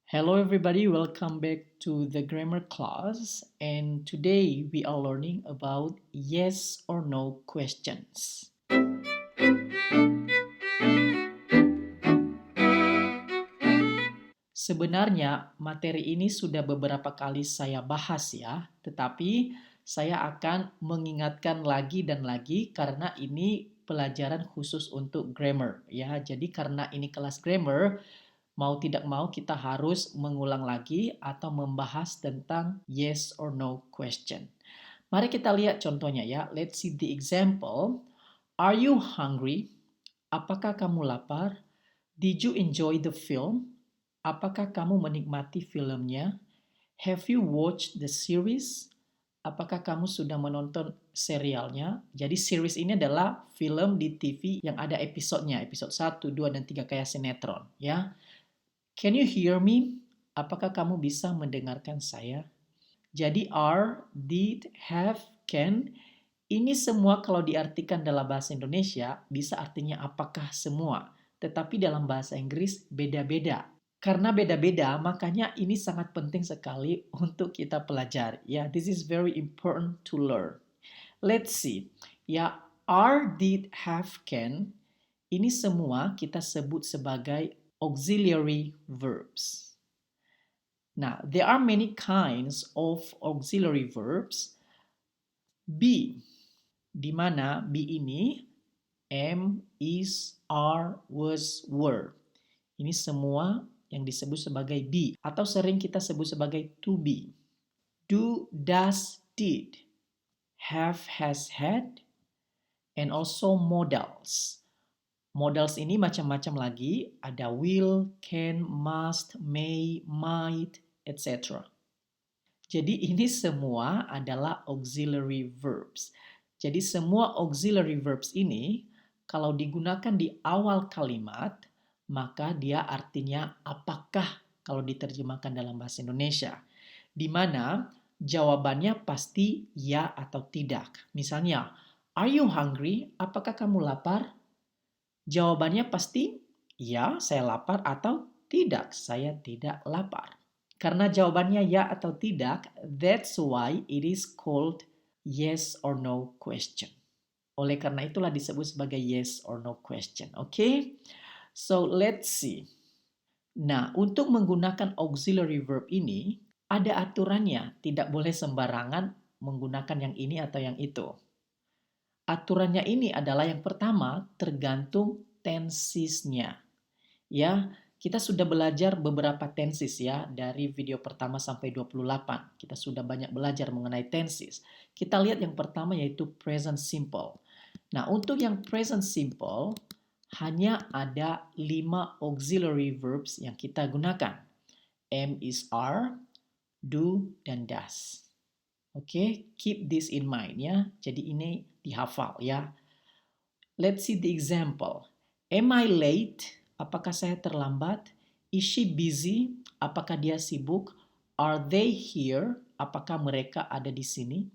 Hello, everybody. Welcome back to the grammar class. And today we are learning about yes or no questions. Sebenarnya materi ini sudah beberapa kali saya bahas ya, tetapi saya akan mengingatkan lagi dan lagi karena ini pelajaran khusus untuk grammar ya. Jadi karena ini kelas grammar, mau tidak mau kita harus mengulang lagi atau membahas tentang yes or no question. Mari kita lihat contohnya ya. Let's see the example. Are you hungry? Apakah kamu lapar? Did you enjoy the film? Apakah kamu menikmati filmnya? Have you watched the series? Apakah kamu sudah menonton serialnya? Jadi series ini adalah film di TV yang ada episodenya, episode 1, 2, dan 3 kayak sinetron ya. Can you hear me? Apakah kamu bisa mendengarkan saya? Jadi are, did, have, can, ini semua kalau diartikan dalam bahasa Indonesia bisa artinya apakah semua. Tetapi dalam bahasa Inggris beda-beda. Karena beda-beda, makanya ini sangat penting sekali untuk kita pelajari. Ya, this is very important to learn. Let's see. Ya, are, did, have, can, ini semua kita sebut sebagai auxiliary verbs. Now, there are many kinds of auxiliary verbs. Be, di mana be ini am, is, are, was, were. Ini semua yang disebut sebagai be atau sering kita sebut sebagai to be. Do, does, did, have, has, had, and also modals. Modals ini macam-macam lagi, ada will, can, must, may, might, etc. Jadi ini semua adalah auxiliary verbs. Jadi semua auxiliary verbs ini kalau digunakan di awal kalimat, maka dia artinya apakah kalau diterjemahkan dalam bahasa Indonesia. Di mana jawabannya pasti ya atau tidak. Misalnya, are you hungry? Apakah kamu lapar? Jawabannya pasti ya, saya lapar atau tidak, saya tidak lapar. Karena jawabannya ya atau tidak, that's why it is called yes or no question. Oleh karena itulah disebut sebagai yes or no question. Oke? So, let's see. Nah, untuk menggunakan auxiliary verb ini, ada aturannya. Tidak boleh sembarangan menggunakan yang ini atau yang itu. Aturannya ini adalah yang pertama, tergantung tensesnya. Ya, kita sudah belajar beberapa tenses ya, dari video pertama sampai 28. Kita sudah banyak belajar mengenai tenses. Kita lihat yang pertama yaitu present simple. Nah, untuk yang present simple, hanya ada 5 auxiliary verbs yang kita gunakan. Am, is, are, do, dan does. Oke, keep this in mind ya. Jadi ini dihafal ya. Let's see the example. Am I late? Apakah saya terlambat? Is she busy? Apakah dia sibuk? Are they here? Apakah mereka ada di sini?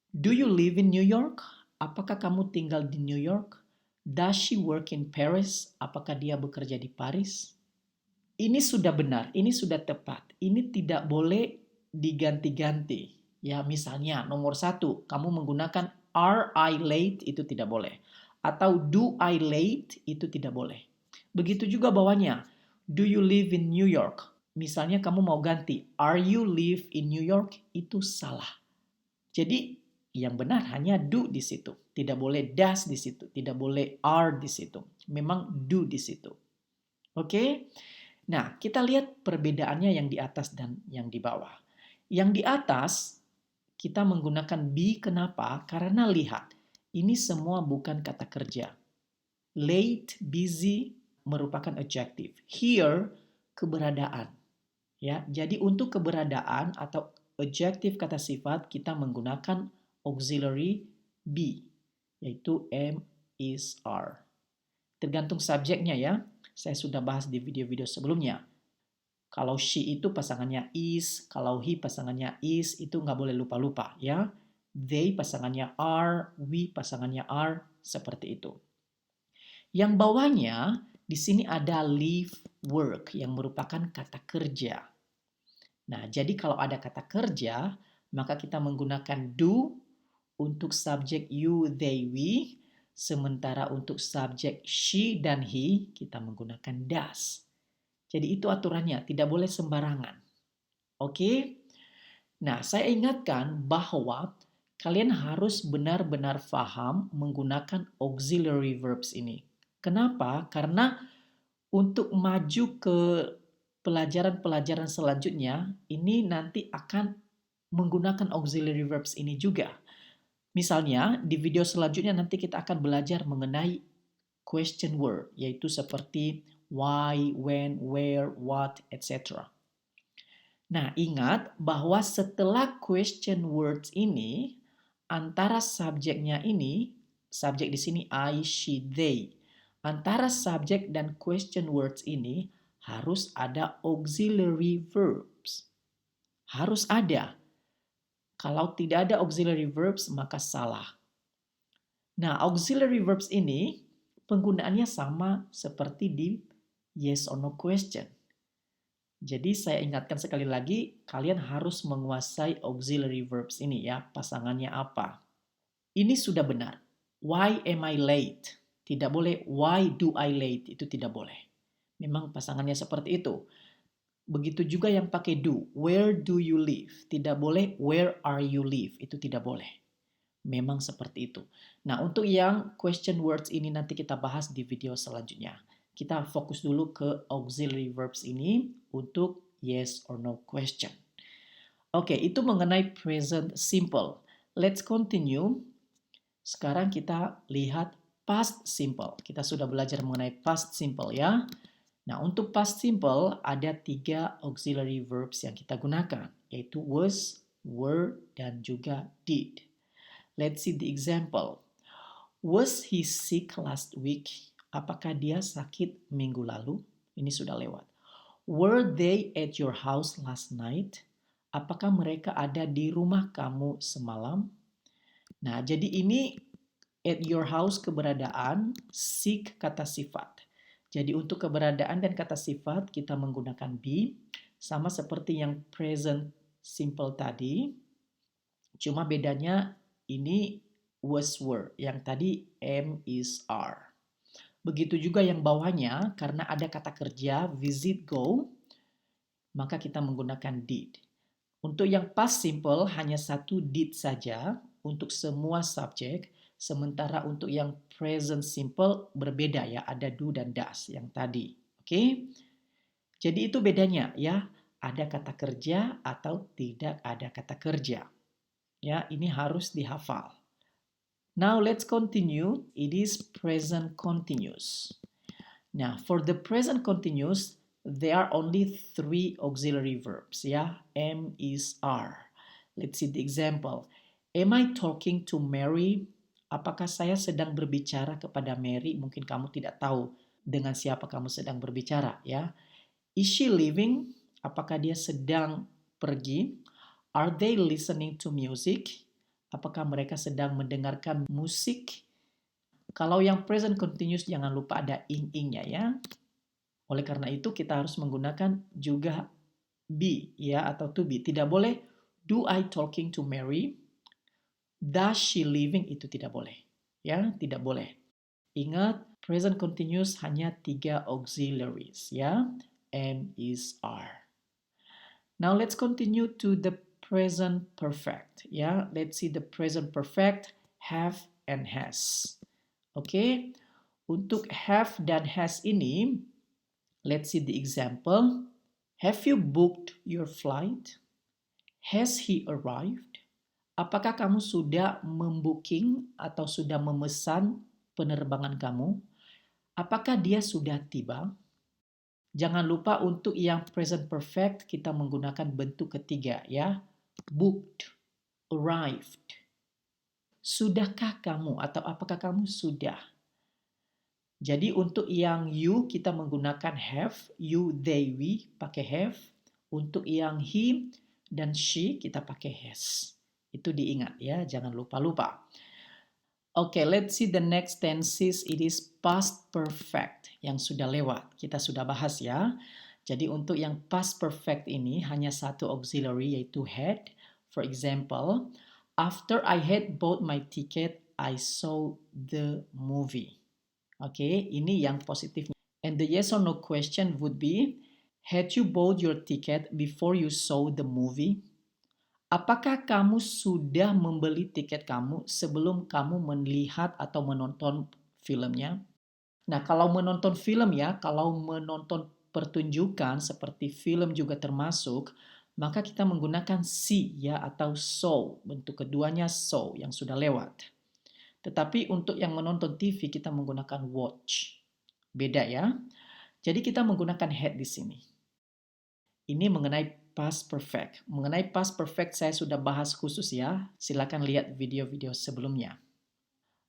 Do you live in New York? Apakah kamu tinggal di New York? Does she work in Paris? Apakah dia bekerja di Paris? Ini sudah benar, ini sudah tepat. Ini tidak boleh diganti-ganti. Ya, misalnya nomor 1, kamu menggunakan are I late, itu tidak boleh. Atau do I late, itu tidak boleh. Begitu juga bawahnya, do you live in New York? Misalnya kamu mau ganti, are you live in New York? Itu salah. Jadi yang benar hanya do di situ. Tidak boleh does di situ. Tidak boleh are di situ. Memang do di situ. Oke? Nah, kita lihat perbedaannya yang di atas dan yang di bawah. Yang di atas, kita menggunakan be, kenapa? Karena lihat, ini semua bukan kata kerja. Late, busy, merupakan adjective. Here, keberadaan. Ya, jadi untuk keberadaan atau adjective kata sifat, kita menggunakan auxiliary be, yaitu am, is, are. Tergantung subjeknya ya. Saya sudah bahas di video-video sebelumnya. Kalau she itu pasangannya is, kalau he pasangannya is, itu nggak boleh lupa-lupa ya. They pasangannya are, we pasangannya are, seperti itu. Yang bawahnya, Di sini ada live work yang merupakan kata kerja. Nah, jadi kalau ada kata kerja, maka kita menggunakan do untuk subjek you, they, we. Sementara untuk subjek she dan he, kita menggunakan does. Jadi itu aturannya, tidak boleh sembarangan. Oke? Nah, saya ingatkan bahwa kalian harus benar-benar paham menggunakan auxiliary verbs ini. Kenapa? Karena untuk maju ke pelajaran-pelajaran selanjutnya, ini nanti akan menggunakan auxiliary verbs ini juga. Misalnya, di video selanjutnya nanti kita akan belajar mengenai question word, yaitu seperti why, when, where, what, etc. Nah, ingat bahwa setelah question words ini, antara subjeknya ini, subjek di sini I, she, they, antara subjek dan question words ini harus ada auxiliary verbs. Harus ada. Kalau tidak ada auxiliary verbs, maka salah. Nah, auxiliary verbs ini penggunaannya sama seperti di yes or no question. Jadi saya ingatkan sekali lagi, kalian harus menguasai auxiliary verbs ini ya, pasangannya apa. Ini sudah benar. Why am I late? Tidak boleh why do I late, itu tidak boleh. Memang pasangannya seperti itu. Begitu juga yang pakai do. Where do you live? Tidak boleh where are you live, itu tidak boleh. Memang seperti itu. Nah, untuk yang question words ini nanti kita bahas di video selanjutnya. Kita fokus dulu ke auxiliary verbs ini untuk yes or no question. Oke, itu mengenai present simple. Let's continue. Sekarang kita lihat past simple. Kita sudah belajar mengenai past simple ya. Nah, untuk past simple ada 3 auxiliary verbs yang kita gunakan, yaitu was, were, dan juga did. Let's see the example. Was he sick last week? Apakah dia sakit minggu lalu? Ini sudah lewat. Were they at your house last night? Apakah mereka ada di rumah kamu semalam? Nah, jadi ini at your house keberadaan, sick kata sifat. Jadi untuk keberadaan dan kata sifat kita menggunakan be, sama seperti yang present simple tadi. Cuma bedanya ini was, were. Yang tadi am, is, are. Begitu juga yang bawahnya, karena ada kata kerja visit, go, maka kita menggunakan did. Untuk yang past simple hanya satu did saja untuk semua subjek, sementara untuk yang present simple berbeda ya, ada do dan does yang tadi. Oke? Jadi itu bedanya ya, ada kata kerja atau tidak ada kata kerja. Ya, ini harus dihafal. Now let's continue. It is present continuous. Now, for the present continuous, there are only 3 auxiliary verbs, ya. Am, is, are. Let's see the example. Am I talking to Mary? Apakah saya sedang berbicara kepada Mary? Mungkin kamu tidak tahu dengan siapa kamu sedang berbicara, ya. Is she leaving? Apakah dia sedang pergi? Are they listening to music? Apakah mereka sedang mendengarkan musik? Kalau yang present continuous jangan lupa ada ing-ingnya ya. Oleh karena itu kita harus menggunakan juga be ya atau to be. Tidak boleh do I talking to Mary? Does she living? Itu tidak boleh. Ya, tidak boleh. Ingat, present continuous hanya 3 auxiliaries ya. Am, is, are. Now let's continue to the present perfect. Ya, let's see the present perfect have and has. Oke. Untuk have dan has ini, let's see the example. Have you booked your flight? Has he arrived? Apakah kamu sudah membooking atau sudah memesan penerbangan kamu? Apakah dia sudah tiba? Jangan lupa untuk yang present perfect kita menggunakan bentuk ketiga ya. Booked, arrived. Sudahkah kamu atau apakah kamu sudah? Jadi untuk yang you kita menggunakan have, you, they, we pakai have. Untuk yang he dan she kita pakai has. Itu diingat ya, jangan lupa-lupa. Okay, let's see the next tenses. It is past perfect. yang sudah lewat. Kita sudah bahas ya. Jadi untuk yang past perfect ini hanya satu auxiliary yaitu had. For example, after I had bought my ticket, I saw the movie. Oke, ini yang positifnya. And the yes or no question would be, had you bought your ticket before you saw the movie? Apakah kamu sudah membeli tiket kamu sebelum kamu melihat atau menonton filmnya? Nah, kalau menonton film ya, kalau menonton pertunjukan seperti film juga termasuk, maka kita menggunakan see ya atau saw. Bentuk keduanya saw yang sudah lewat. Tetapi untuk yang menonton TV kita menggunakan watch. Beda ya. Jadi kita menggunakan had di sini. Ini mengenai past perfect. Mengenai past perfect saya sudah bahas khusus ya. Silakan lihat video-video sebelumnya.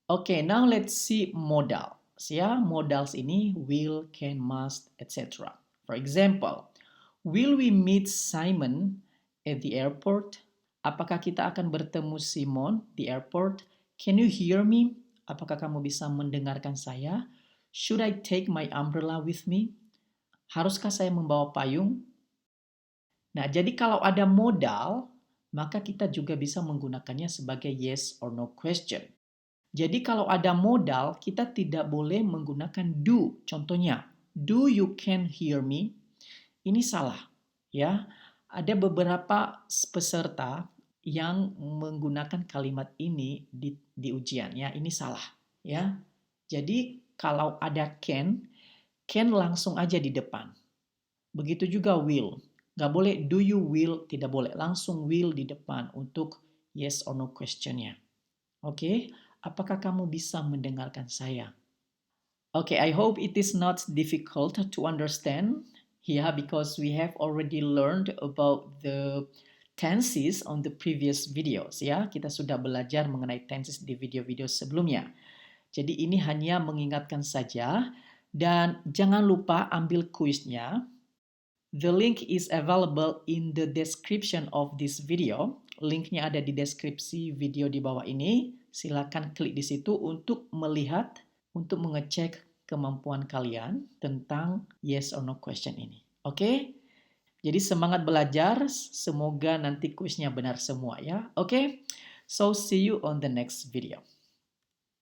Oke, now let's see modal. Ya, modals ini will, can, must, etc. For example, will we meet Simon at the airport? Apakah kita akan bertemu Simon di airport? Can you hear me? Apakah kamu bisa mendengarkan saya? Should I take my umbrella with me? Haruskah saya membawa payung? Nah, jadi kalau ada modal, maka kita juga bisa menggunakannya sebagai yes or no question. Jadi kalau ada modal, kita tidak boleh menggunakan do. Contohnya, do you can hear me? Ini salah, ya. Ada beberapa peserta yang menggunakan kalimat ini di ujian, ya. Ini salah, ya. Jadi kalau ada can langsung aja di depan. Begitu juga will. Nggak boleh do you will, tidak boleh. Langsung will di depan untuk yes or no questionnya. Oke, apakah kamu bisa mendengarkan saya? Okay, I hope it is not difficult to understand. Yeah, because we have already learned about the tenses on the previous videos. Ya, kita sudah belajar mengenai tenses di video-video sebelumnya. Jadi ini hanya mengingatkan saja. Dan jangan lupa ambil kuisnya. The link is available in the description of this video. Linknya ada di deskripsi video di bawah ini. Silakan klik di situ untuk melihat, untuk mengecek kemampuan kalian tentang yes or no question ini. Oke? Jadi semangat belajar. Semoga nanti kuisnya benar semua ya. Oke? So see you on the next video.